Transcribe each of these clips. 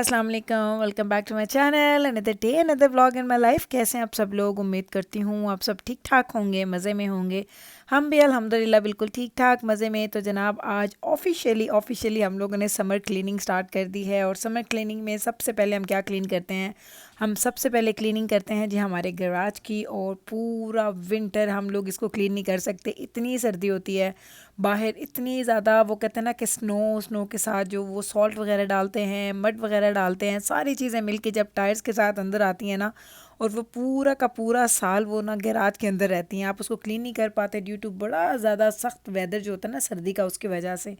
अस्सलाम वालेकुम, welcome back to my channel, another day another vlog in my life. कैसे हैं आप सब लोग? उम्मीद करती हूँ आप सब ठीक ठाक होंगे, मज़े में होंगे। हम भी अल्हम्दुलिल्लाह बिल्कुल ठीक ठाक मज़े में। तो जनाब आज ऑफिशियली हम लोगों ने समर क्लीनिंग स्टार्ट कर दी है। और समर क्लीनिंग में सबसे पहले हम क्या क्लीन करते हैं? हम सबसे पहले क्लीनिंग करते हैं जी हमारे गैराज की। और पूरा विंटर हम लोग इसको क्लीन नहीं कर सकते, इतनी सर्दी होती है बाहर, इतनी ज़्यादा। वो कहते हैं ना कि स्नो के साथ जो वो सॉल्ट वगैरह डालते हैं, मड वगैरह डालते हैं, सारी चीज़ें मिलके जब टायर्स के साथ अंदर आती हैं ना, और वो पूरा का पूरा साल वो ना गैराज के अंदर रहती हैं, आप उसको क्लीन नहीं कर पाते ड्यू टू बड़ा ज़्यादा सख्त वेदर जो होता है ना सर्दी का, उसकी वजह से।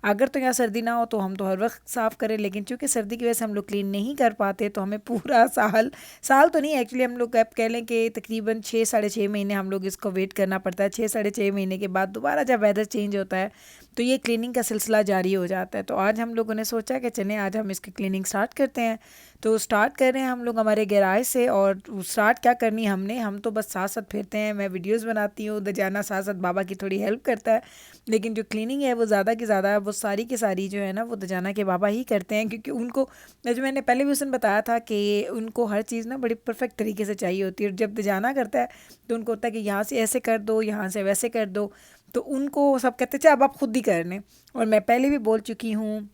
अगर तो यहाँ सर्दी ना हो तो हम तो हर वक्त साफ़ करें, लेकिन चूंकि सर्दी की वजह से हम लोग क्लीन नहीं कर पाते तो हमें पूरा साल, साल तो नहीं एक्चुअली, हम लोग अब कह लें कि तकरीबन 6 साढ़े 6 महीने हम लोग इसको वेट करना पड़ता है। 6 साढ़े 6 महीने के बाद दोबारा जब वेदर चेंज होता है तो ये क्लीनिंग का सिलसिला जारी हो जाता है। तो आज हम लोगों ने सोचा कि चलें आज हम इसकी क्लीनिंग स्टार्ट करते हैं। तो स्टार्ट कर रहे हैं हम लोग हमारे गैराज से। और स्टार्ट क्या करनी हमने, हम तो बस साथ साथ फिरते हैं, मैं वीडियोस बनाती हूँ, दजाना साथ साथ बाबा की थोड़ी हेल्प करता है। लेकिन जो क्लीनिंग है वो ज़्यादा की ज़्यादा वो सारी की सारी जो है ना वो दजाना के बाबा ही करते हैं, क्योंकि उनको, जो मैंने पहले भी उस दिन बताया था कि उनको हर चीज़ ना बड़ी परफेक्ट तरीके से चाहिए होती है। और जब दजाना करता है तो उनको होता है कि यहाँ से ऐसे कर दो, यहाँ से वैसे कर दो। तो उनको सब कहते थे अब आप खुद ही कर लें। और मैं पहले भी बोल चुकी हूँ,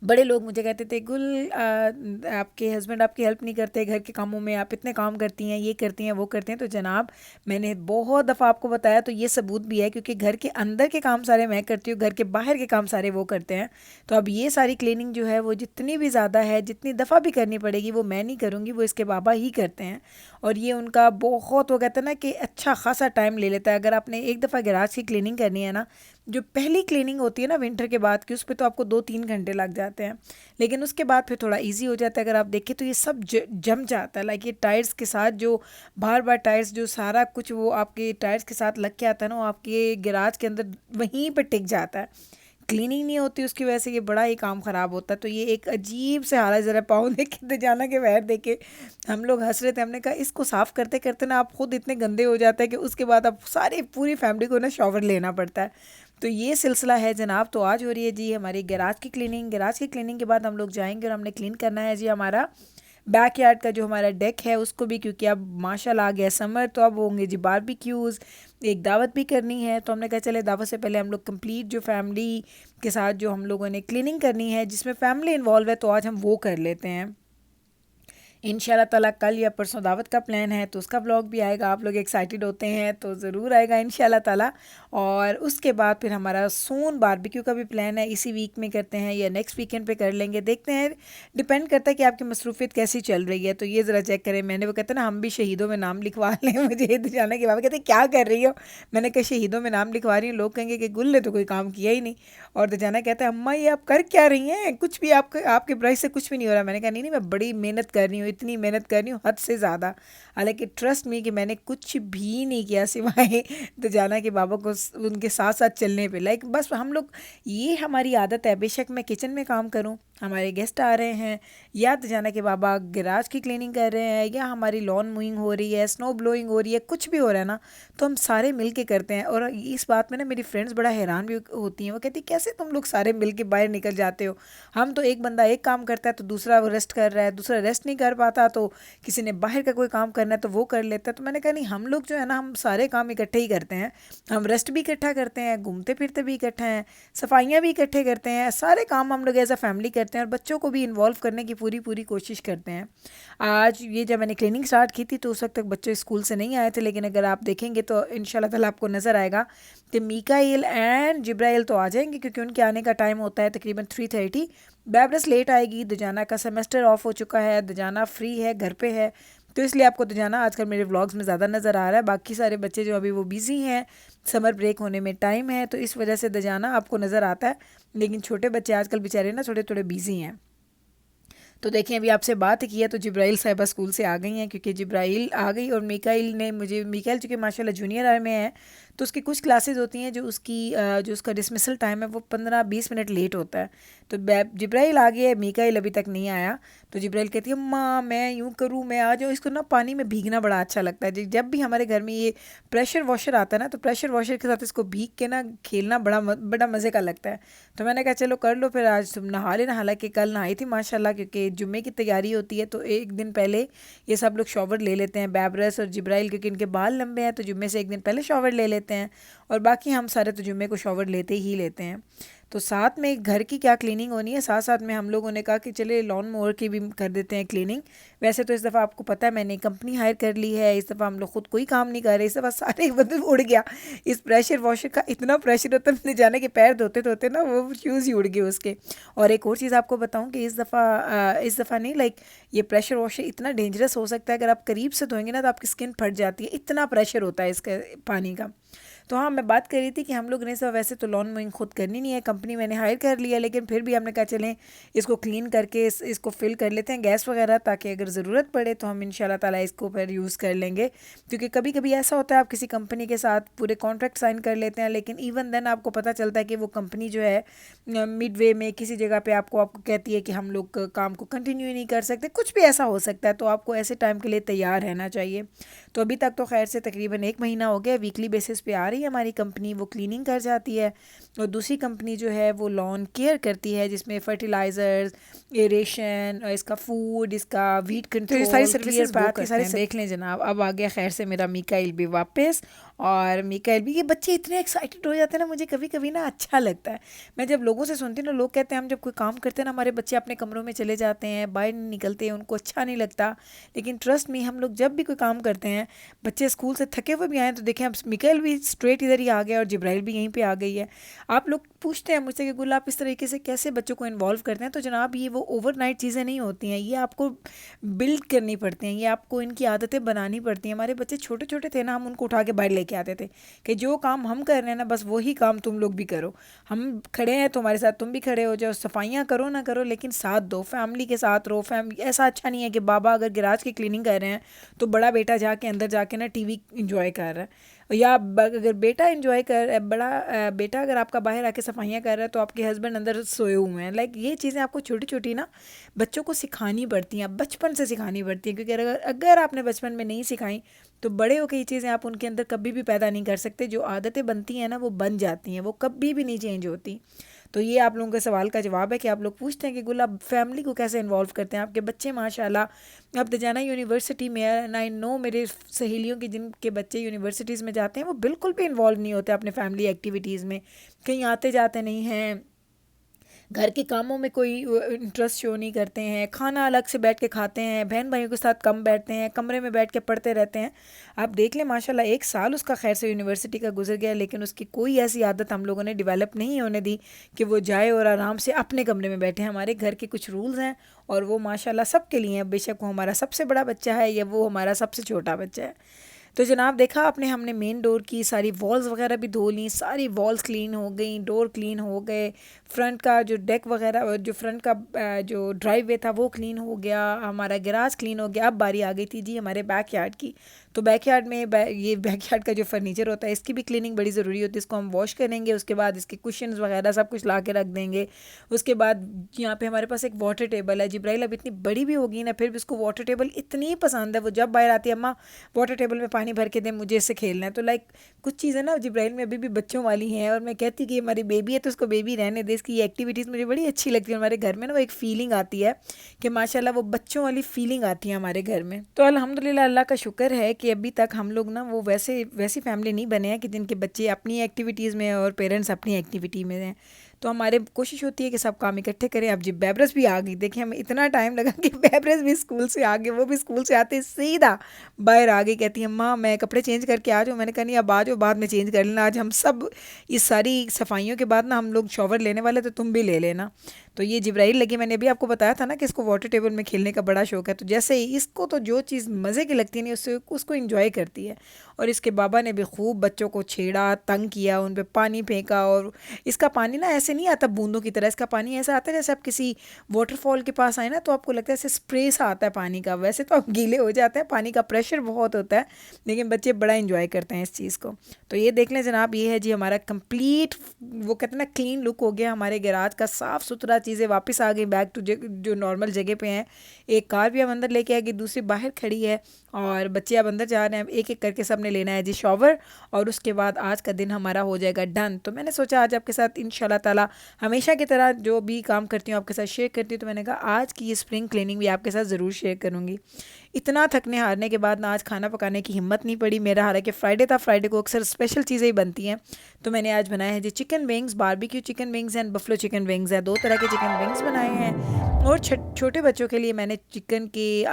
बड़े लोग मुझे कहते थे गुल आपके हस्बैंड आपकी हेल्प नहीं करते घर के कामों में, आप इतने काम करती हैं, ये करती हैं, वो करते हैं। तो जनाब मैंने बहुत दफ़ा आपको बताया, तो ये सबूत भी है, क्योंकि घर के अंदर के काम सारे मैं करती हूँ, घर के बाहर के काम सारे वो करते हैं। तो अब ये सारी क्लीनिंग जो है वो जितनी भी ज़्यादा है, जितनी दफ़ा भी करनी पड़ेगी वो मैं नहीं करूँगी, वो इसके बाबा ही करते हैं। और ये उनका बहुत, वो कहते हैं ना कि अच्छा खासा टाइम ले लेता है। अगर आपने एक दफ़ा गैराज की क्लीनिंग करनी है ना, जो पहली क्लीनिंग होती है ना विंटर के बाद की, उस पर तो आपको 2-3 घंटे लग जाते हैं। लेकिन उसके बाद फिर थोड़ा इजी हो जाता है। अगर आप देखें तो ये सब जम जाता है, लाइक ये टायर्स के साथ जो बार बार टायर्स जो सारा कुछ वो आपके टायर्स के साथ लग के आता है ना, वो आपके गैराज के अंदर वहीं पर टिक जाता है। क्लीनिंग नहीं होती उसकी वजह से ये बड़ा ही काम ख़राब होता है। तो ये एक अजीब से हालत, ज़रा पाँव देख के दजाना के पैर देखे हम लोग हंस रहे थे। हमने कहा इसको साफ़ करते करते ना आप खुद इतने गंदे हो जाते हैं कि उसके बाद आप सारी पूरी फैमिली को ना शॉवर लेना पड़ता है। तो ये सिलसिला है जनाब। तो आज हो रही है जी हमारी गैराज की क्लीनिंग। गैराज की क्लीनिंग के बाद हम लोग जाएंगे और हमने क्लीन करना है जी हमारा बैकयार्ड का जो हमारा डेक है उसको भी, क्योंकि अब माशाल्लाह आ गया समर, तो अब होंगे जी बारबेक्यूज़, एक दावत भी करनी है। तो हमने कहा चले दावत से पहले हम लोग कंप्लीट जो फैमिली के साथ जो हम लोगों ने क्लीनिंग करनी है जिसमें फैमिली इन्वॉल्व है, तो आज हम वो कर लेते हैं। इंशाल्लाह ताला कल या परसों दावत का प्लान है, तो उसका व्लॉग भी आएगा। आप लोग एक्साइटेड होते हैं तो ज़रूर आएगा इंशाल्लाह ताला। और उसके बाद फिर हमारा सून बारबेक्यू का भी प्लान है, इसी वीक में करते हैं या नेक्स्ट वीकेंड पे कर लेंगे, देखते हैं। डिपेंड करता है कि आपकी मसरूफियत कैसी चल रही है। तो ये ज़रा चेक करें। मैंने, वो कहते हैं ना हम भी शहीदों में नाम लिखवा लें, मुझे इधर जाने के बाद कहते क्या कर रही हो, मैंने कहा शहीदों में नाम लिखवा रही हूँ। लोग कहेंगे कि गुल ने तो कोई काम किया ही नहीं। और दजाना कहता है अम्मा ये आप कर क्या रही हैं, कुछ भी आपके आपके ब्रश से कुछ भी नहीं हो रहा। मैंने कहा नहीं नहीं, मैं बड़ी मेहनत कर रही हूँ, इतनी मेहनत कर रही हूँ हद से ज़्यादा। हालांकि ट्रस्ट मी कि मैंने कुछ भी नहीं किया सिवाय दजाना के बाबा को उनके साथ साथ चलने पे। लाइक बस हम लोग, ये हमारी आदत है, बेशक मैं किचन में काम करूँ, हमारे गेस्ट आ रहे हैं, या दजाना के बाबा गैराज की क्लीनिंग कर रहे हैं, या हमारी लॉन मूइंग हो रही है, स्नो ब्लोइंग हो रही है, कुछ भी हो रहा है ना, तो हम सारे मिल के करते हैं। और इस बात में ना मेरी फ्रेंड्स बड़ा हैरान भी होती हैं। वो कहती कैसे तुम लोग सारे मिल के बाहर निकल जाते हो, हम तो एक बंदा एक काम करता है तो दूसरा वो रेस्ट कर रहा है, दूसरा रेस्ट नहीं कर पाता तो किसी ने बाहर का कोई काम करना है तो वो कर लेता है। तो मैंने कहा नहीं, हम लोग जो है ना हम सारे काम इकट्ठे ही करते हैं। हम रेस्ट भी इकट्ठा करते हैं, घूमते फिरते भी इकट्ठे हैं, सफाइयाँ भी इकट्ठे करते हैं, सारे काम हम लोग एज अ फैमिली करते हैं। और बच्चों को भी इन्वॉल्व करने की पूरी पूरी कोशिश करते हैं। आज ये जब मैंने क्लीनिंग स्टार्ट की थी तो उस वक्त तक बच्चे स्कूल से नहीं आए थे, लेकिन अगर आप देखेंगे तो इंशाल्लाह ताला आपको नज़र आएगा कि मीकाइल एंड जिब्राइल तो आ जाएंगे, क्योंकि उनके आने का टाइम होता है तकरीबन 3:30। बैबरस लेट आएगी, दजाना का सेमेस्टर ऑफ हो चुका है, दजाना फ्री है, घर पे है, तो इसलिए आपको दजाना आजकल मेरे व्लॉग्स में ज़्यादा नज़र आ रहा है। बाकी सारे बच्चे जो अभी वो बिज़ी हैं, समर ब्रेक होने में टाइम है, तो इस वजह से दजाना आपको नज़र आता है। लेकिन छोटे बच्चे आजकल बेचारे ना थोड़े थोड़े बिज़ी हैं। तो देखिए अभी आपसे बात की है तो जिब्राइल साहिबा स्कूल से आ गई हैं, क्योंकि जिब्राइल आ गई और मीकाइल ने मुझे, मीकाइल चूँकि माशाल्लाह जूनियर आर में है तो उसकी कुछ क्लासेस होती हैं जो उसका डिसमिसल टाइम है वो 15-20 मिनट लेट होता है। तो जिब्राइल आ गया है, मीकाइल अभी तक नहीं आया। तो जिब्राइल कहती है माँ मैं यूँ करूँ, मैं आ जाऊँ। इसको ना पानी में भीगना बड़ा अच्छा लगता है। जब भी हमारे घर में ये प्रेशर वॉशर आता है ना, तो प्रेशर वॉशर के साथ इसको भीग के ना खेलना बड़ा मज़े का लगता है। तो मैंने कहा चलो कर लो, फिर आज तुम नहा लेना। हालांकि कल नहाई थी माशाल्लाह, क्योंकि जुम्मे की तैयारी होती है तो एक दिन पहले ये सब लोग शॉवर ले लेते हैं, बैबरस और जिब्राइल, क्योंकि इनके बाल लंबे हैं तो जुम्मे से एक दिन पहले शॉवर ले लेते हैं। और बाकी हम सारे तो जुम्मे को शॉवर लेते ही लेते हैं। तो साथ में घर की क्या क्लीनिंग होनी है, साथ साथ में हम लोगों ने कहा कि चले लॉन मोवर की भी कर देते हैं क्लीनिंग। वैसे तो इस दफ़ा आपको पता है मैंने कंपनी हायर कर ली है, इस दफ़ा हम लोग खुद कोई काम नहीं कर रहे। इस दफ़ा सारे मतलब उड़ गया। इस प्रेशर वॉशर का इतना प्रेशर होता है, मैंने जाने के पैर धोते धोते ना वो शूज़ ही उड़ गए उसके। और एक और चीज़ आपको बताऊँ कि इस दफ़ा नहीं, लाइक ये प्रेशर वॉशर इतना डेंजरस हो सकता है, अगर आप करीब से धोएंगे ना तो आपकी स्किन फट जाती है, इतना प्रेशर होता है इसका पानी का। तो हाँ, मैं बात कर रही थी कि हम लोग ने सब वैसे तो लॉन मोइंग खुद करनी नहीं है, कंपनी मैंने हायर कर लिया, लेकिन फिर भी हमने कहा चलें इसको क्लीन करके इसको फिल कर लेते हैं गैस वगैरह, ताकि अगर ज़रूरत पड़े तो हम इंशाल्लाह ताला इसको फिर यूज़ कर लेंगे। क्योंकि कभी कभी ऐसा होता है आप किसी कंपनी के साथ पूरे कॉन्ट्रैक्ट साइन कर लेते हैं, लेकिन इवन देन आपको पता चलता है कि वो कंपनी जो है मिड वे में किसी जगह पे आपको कहती है कि हम लोग काम को कंटिन्यू नहीं कर सकते, कुछ भी ऐसा हो सकता है। तो आपको ऐसे टाइम के लिए तैयार रहना चाहिए। तो अभी तक तो खैर से तकरीबन 1 महीना हो गया, वीकली बेसिस पे आ रही है हमारी कंपनी, वो क्लीनिंग कर जाती है। और दूसरी कंपनी जो है वो लॉन केयर करती है, जिसमें फर्टिलाइजर्स, एरेशन, इसका फूड, इसका वीट कंट्रोल, ये सारी सर्विसेज वो करते हैं। देख लें जनाब, अब आ गया खैर से मेरा मीकाइल भी वापस। और मीकाइल भी, ये बच्चे इतने एक्साइटेड हो जाते हैं ना, मुझे कभी कभी ना अच्छा लगता है। मैं जब लोगों से सुनती हूँ ना, लोग कहते हैं हम जब कोई काम करते हैं ना हमारे बच्चे अपने कमरों में चले जाते हैं, बाहर नहीं निकलते हैं, उनको अच्छा नहीं लगता। लेकिन ट्रस्ट मी, हम लोग जब भी कोई काम करते हैं, बच्चे स्कूल से थके हुए भी आए तो देखें, अब मिकाइल भी स्ट्रेट इधर ही आ गया और जिब्राइल भी यहीं पे आ गई है। आप लोग पूछते हैं मुझसे कि गुल आप इस तरीके से कैसे बच्चों को इन्वॉल्व करते हैं, तो जनाब ये वो ओवरनाइट चीज़ें नहीं होती हैं, ये आपको बिल्ड करनी पड़ती हैं, ये आपको इनकी आदतें बनानी पड़ती हैं। हमारे बच्चे छोटे छोटे थे ना, हम उनको उठा के बाहर लेके आते थे कि जो काम हम कर रहे हैं ना बस वही काम तुम लोग भी करो, हम खड़े हैं तुम्हारे साथ, तुम भी खड़े हो जाओ, सफाइयाँ करो ना करो लेकिन साथ दो, फैमिली के साथ रहो। फैमिली ऐसा अच्छा नहीं है कि बाबा अगर गिराज की क्लीनिंग कर रहे हैं तो बड़ा बेटा जाके अंदर जाके ना टीवी इंजॉय कर रहा है, या अगर बेटा इंजॉय कर बड़ा बेटा अगर आपका बाहर आके सफाइयाँ कर रहा है तो आपके हस्बैंड अंदर सोए हुए हैं। लाइक ये चीज़ें आपको छोटी छोटी ना बच्चों को सिखानी पड़ती हैं, बचपन से सिखानी पड़ती हैं, क्योंकि अगर आपने बचपन में नहीं सिखाई तो बड़े होकर ये चीज़ें आप उनके अंदर कभी भी पैदा नहीं कर सकते। जो आदतें बनती हैं ना वो बन जाती हैं, वो कभी भी नहीं चेंज होती। तो ये आप लोगों के सवाल का जवाब है कि आप लोग पूछते हैं कि गुल आप फैमिली को कैसे इन्वॉल्व करते हैं। आपके बच्चे माशाल्लाह अब दजाना यूनिवर्सिटी में है, आई नो मेरे सहेलियों के जिनके बच्चे यूनिवर्सिटीज़ में जाते हैं वो बिल्कुल भी इन्वॉल्व नहीं होते अपने फैमिली एक्टिविटीज़ में, कहीं आते जाते नहीं हैं, घर के कामों में कोई इंटरेस्ट शो नहीं करते हैं, खाना अलग से बैठ के खाते हैं, बहन भाइयों के साथ कम बैठते हैं, कमरे में बैठ के पढ़ते रहते हैं। आप देख लें माशाल्लाह 1 साल उसका खैर से यूनिवर्सिटी का गुजर गया, लेकिन उसकी कोई ऐसी आदत हम लोगों ने डेवलप नहीं होने दी कि वो जाए और आराम से अपने कमरे में बैठे। हमारे घर के कुछ रूल्स हैं और वो माशाल्लाह सबके लिए हैं, बेशक वो हमारा सबसे बड़ा बच्चा है या वो हमारा सबसे छोटा बच्चा है। तो जनाब देखा आपने, हमने मेन डोर की सारी वॉल्स वगैरह भी धो ली, सारी वॉल्स क्लीन हो गई, डोर क्लीन हो गए, फ्रंट का जो डेक वगैरह जो फ्रंट का जो ड्राइव वे था वो क्लीन हो गया, हमारा गैराज क्लीन हो गया। अब बारी आ गई थी जी हमारे बैकयार्ड की। तो बैकयार्ड में ये बैकयार्ड का जो फर्नीचर होता है इसकी भी क्लीनिंग बड़ी ज़रूरी होती है। इसको हम वॉश करेंगे, उसके बाद इसके कुशन्स वगैरह सब कुछ ला के रख देंगे। उसके बाद यहाँ पे हमारे पास एक वाटर टेबल है, जिब्राइल अब इतनी बड़ी भी होगी ना फिर भी उसको वाटर टेबल इतनी पसंद है, वो जब बाहर आती है अम्मा वाटर टेबल में पानी भर के दे, मुझे इससे खेलना है। तो लाइक कुछ चीज़ें ना जिब्राइल में अभी भी बच्चों वाली हैं, और मैं कहती कि हमारी बेबी है तो उसको बेबी रहने दे, इसकी ये एक्टिविटीज़ मुझे बड़ी अच्छी लगती है। हमारे घर में ना वो एक फ़ीलिंग आती है कि माशाल्लाह वो बच्चों वाली फ़ीलिंग आती है हमारे घर में। तो अल्हम्दुलिल्लाह अल्लाह का शुक्र है कि अभी तक हम लोग ना वो वैसी फैमिली नहीं बने हैं कि जिनके बच्चे अपनी एक्टिविटीज़ में और पेरेंट्स अपनी एक्टिविटी में हैं। तो हमारे कोशिश होती है कि सब काम इकट्ठे करें। अब जी बैबरस भी आ गई, देखिए हमें इतना टाइम लगा कि बैबरस भी स्कूल से आ गई, वो भी स्कूल से आते सीधा बाहर आ गई, कहती है माँ मैं कपड़े चेंज करके आ जाऊँ। मैंने कहा नहीं अब आ जाओ, बाद में चेंज कर लेना, आज हम सब इस सारी सफाइयों के बाद ना हम लोग शॉवर लेने वाले तो तुम भी ले लेना। तो ये जिब्राइल लगी, मैंने अभी आपको बताया था ना कि इसको वाटर टेबल में खेलने का बड़ा शौक है। तो जैसे ही इसको तो जो चीज़ मज़े की लगती है नहीं उससे उसको इंजॉय करती है। और इसके बाबा ने भी खूब बच्चों को छेड़ा, तंग किया, उन पे पानी फेंका। और इसका पानी ना ऐसे नहीं आता बूंदों की तरह, इसका पानी ऐसा आता है जैसे आप किसी वाटरफॉल के पास आए ना तो आपको लगता है ऐसे स्प्रे सा आता है पानी का। वैसे तो आप गीले हो जाते हैं, पानी का प्रेशर बहुत होता है, लेकिन बच्चे बड़ा इंजॉय करते हैं इस चीज़ को। तो ये देख लें जनाब, ये है जी हमारा कंप्लीट, वो कहते हैं ना क्लीन लुक हो गया हमारे गैराज का, साफ़ सुथरा, चीज़ें वापस आ गई बैक टू जो नॉर्मल जगह पे हैं। एक कार भी हम अंदर लेके आ गई, दूसरी बाहर खड़ी है, और बच्चे अब अंदर जा रहे हैं। एक एक करके सब ने लेना है जी शॉवर, और उसके बाद आज का दिन हमारा हो जाएगा डन। तो मैंने सोचा आज आपके साथ इंशाल्लाह ताला हमेशा की तरह जो भी काम करती हूँ आपके साथ शेयर करती हूँ। तो मैंने कहा आज की ये स्प्रिंग क्लीनिंग भी आपके साथ ज़रूर शेयर करूँगी। इतना थकने हारने के बाद ना आज खाना पकाने की हिम्मत नहीं पड़ी मेरा, हालांकि फ्राइडे था, फ्राइडे को अक्सर स्पेशल चीज़ें ही बनती हैं। तो मैंने आज बनाया है जी chicken wings, barbecue chicken wings and buffalo chicken wings है, 2 तरह के चिकन विंग्स बनाए हैं। और छोटे बच्चों के लिए मैंने चिकन की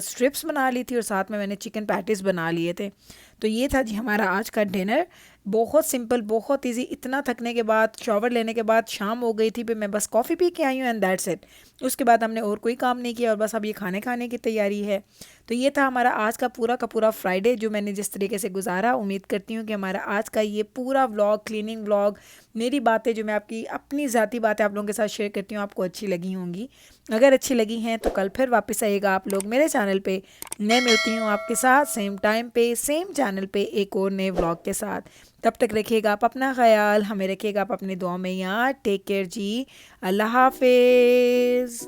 स्ट्रिप्स बना ली थी, और साथ में मैंने चिकन पैटीज़ बना लिए थे। तो ये था जी हमारा आज का डिनर, बहुत सिंपल, बहुत इजी। इतना थकने के बाद, शॉवर लेने के बाद शाम हो गई थी, फिर मैं बस कॉफ़ी पी के आई हूँ एंड दैट्स इट। उसके बाद हमने और कोई काम नहीं किया, और बस अब ये खाने की तैयारी है। तो ये था हमारा आज का पूरा फ्राइडे, जो मैंने जिस तरीके से गुजारा। उम्मीद करती हूँ कि हमारा आज का ये पूरा व्लॉग, क्लीनिंग व्लॉग, मेरी बातें जो मैं आपकी अपनी ज़ाती बातें आप लोगों के साथ शेयर करती हूँ, आपको अच्छी लगी होंगी। अगर अच्छी लगी हैं तो कल फिर वापस आइएगा आप लोग मेरे चैनल पे। मैं मिलती हूँ आपके साथ सेम टाइम पे, सेम चैनल पे, एक और नए व्लॉग के साथ। तब तक रखिएगा आप अपना ख्याल, हमें रखिएगा आप अपनी दुआ में याद। टेक केयर जी, अल्लाह हाफिज़।